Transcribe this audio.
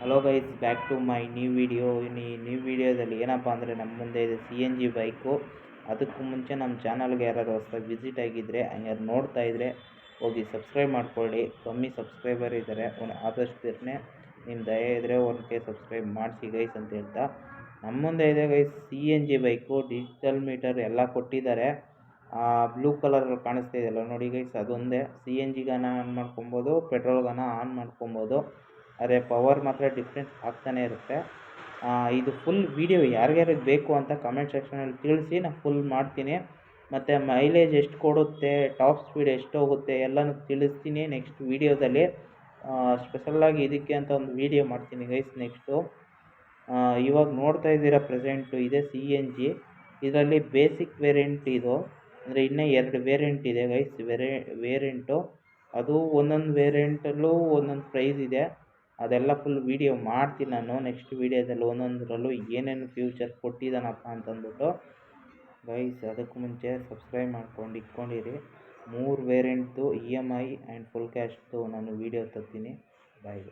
Hello guys, back to my new video. New ವಿಡಿಯೋದಲ್ಲಿ ಏನಪ್ಪ ಅಂದರೆ ನಮ್ಮ ಮುಂದೆ ಇದೆ CNG ಬೈಕು. ಅದಕ್ಕೂ ಮುಂಚೆ ನಮ್ಮ ಚಾನಲ್ಗೆ ಯಾರು ಹೊಸದಾಗಿ ವಿಸಿಟ್ ಆಗಿದ್ದರೆ ಹಂಗಾರು ನೋಡ್ತಾ ಇದ್ದರೆ ಹೋಗಿ ಸಬ್ಸ್ಕ್ರೈಬ್ ಮಾಡ್ಕೊಳ್ಳಿ. ಕಮ್ಮಿ ಸಬ್ಸ್ಕ್ರೈಬರ್ ಇದ್ದಾರೆ, ಆದಷ್ಟು ಬೇಗನೆ ನಿಮ್ಮ ದಯ ಇದ್ದರೆ 1K ಸಬ್ಸ್ಕ್ರೈಬ್ ಮಾಡಿಸಿ ಗೈಸ್ ಅಂತ ಹೇಳ್ತಾ, ನಮ್ಮ ಮುಂದೆ ಇದೆ guys CNG bike. Digital metre ಎಲ್ಲ ಕೊಟ್ಟಿದ್ದಾರೆ. ಬ್ಲೂ ಕಲರ್ ಕಾಣಿಸ್ತಾ ಇದೆಯಲ್ಲ ನೋಡಿ ಗೈಸ್, ಅದೊಂದೇ. CNGಗಾನ ಆನ್ ಮಾಡ್ಕೊಬೋದು, ಪೆಟ್ರೋಲ್ಗಾನ ಆನ್ ಮಾಡ್ಕೊಬೋದು. ಆದರೆ ಪವರ್ ಮಾತ್ರ ಡಿಫ್ರೆನ್ಸ್ ಆಗ್ತಾನೆ ಇರುತ್ತೆ. ಇದು ಫುಲ್ ವೀಡಿಯೋ ಯಾರ್ಯಾರಿಗೆ ಬೇಕು ಅಂತ ಕಮೆಂಟ್ ಸೆಕ್ಷನಲ್ಲಿ ತಿಳಿಸಿ, ನಾನು ಫುಲ್ ಮಾಡ್ತೀನಿ. ಮತ್ತು ಮೈಲೇಜ್ ಎಷ್ಟು ಕೊಡುತ್ತೆ, ಟಾಪ್ ಸ್ಪೀಡ್ ಎಷ್ಟು ಹೋಗುತ್ತೆ ಎಲ್ಲನೂ ತಿಳಿಸ್ತೀನಿ ನೆಕ್ಸ್ಟ್ ವೀಡಿಯೋದಲ್ಲಿ. ಸ್ಪೆಷಲಾಗಿ ಇದಕ್ಕೆ ಅಂತ ಒಂದು ವೀಡಿಯೋ ಮಾಡ್ತೀನಿ ಗೈಸ್ ನೆಕ್ಸ್ಟು. ಇವಾಗ ನೋಡ್ತಾ ಇದ್ದೀರಾ ಪ್ರೆಸೆಂಟು ಇದೆ CNG. ಇದರಲ್ಲಿ ಬೇಸಿಕ್ ವೇರಿಯಂಟ್ ಇದು, ಅಂದರೆ ಇನ್ನೂ 2 ವೇರಿಯಂಟ್ ಇದೆ ಗೈಸ್. ವೇರಿಯಂಟು ಅದು ಒಂದೊಂದು ವೇರಿಯಂಟಲ್ಲೂ ಒಂದೊಂದು ಪ್ರೈಸ್ ಇದೆ. ಅದೆಲ್ಲ ಫುಲ್ ವೀಡಿಯೋ ಮಾಡ್ತೀನಿ ನಾನು ನೆಕ್ಸ್ಟ್ ವೀಡಿಯೋದಲ್ಲಿ. ಒಂದೊಂದರಲ್ಲೂ ಏನೇನು ಫ್ಯೂಚರ್ ಕೊಟ್ಟಿದ್ದಾನಪ್ಪ ಅಂತಂದ್ಬಿಟ್ಟು ಗೈಸ್. ಅದಕ್ಕೂ ಮುಂಚೆ ಸಬ್ಸ್ಕ್ರೈಬ್ ಮಾಡ್ಕೊಂಡು ಇಟ್ಕೊಂಡಿರಿ. 3 ವೇರಿಯಂಟ್ದು EMI ಆ್ಯಂಡ್ ಫುಲ್ ಕ್ಯಾಶ್ದು ನಾನು ವೀಡಿಯೋ ತರ್ತೀನಿ. ಬಾಯ್.